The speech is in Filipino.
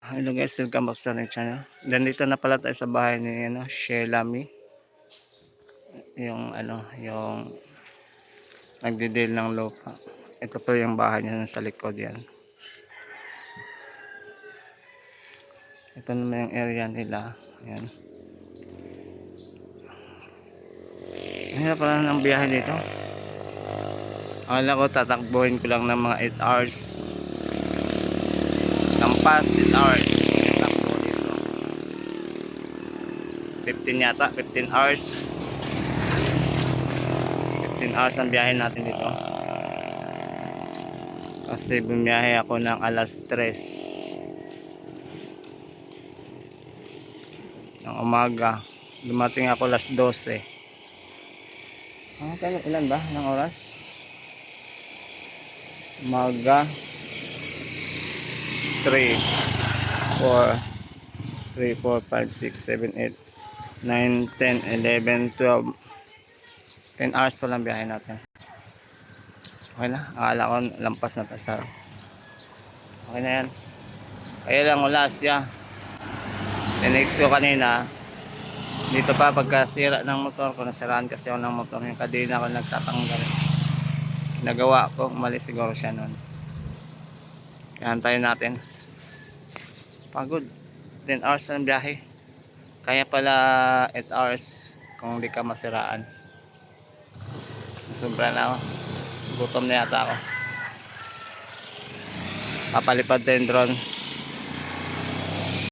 Hello guys, welcome back sa ating channel. Nandito na pala tayo sa bahay ni Shelami. Yung nagdi-deal ng lupa. Ito po yung bahay niya sa likod yan. Ito naman yung area nila. Yan. Hirap pala ng biyahe dito. Akala ko tatakbuhin ko lang ng mga 8 hours. Lampas 8 hours. 15 yata, 15 hours. 15 hours ang biyahe natin dito. Kasi bumiyahe ako ng alas 3 ng umaga. Dumating ako alas 12. Ilan ba ng oras? Umaga 3, 4, 5, 6, 7, 8, 9, 10, 11, 12. 10 hours pa lang biyahe natin. Okay na, akala ko lampas na tayo sa. Okay na yan. Kaya lang wala siya. Tinext ko kanina. Dito pa pagkasira ng motor ko, nasiraan kasi ako ng motor. Yung kadena ko nagtatanggal. Nagawa ko, umalis siguro siya nun. Kaya antayin natin. Pagod. 10 hours na biyahe. Kaya pala 8 hours kung di ka masiraan. Sobra na ako. Gutom na yata ako. Papalipad din drone.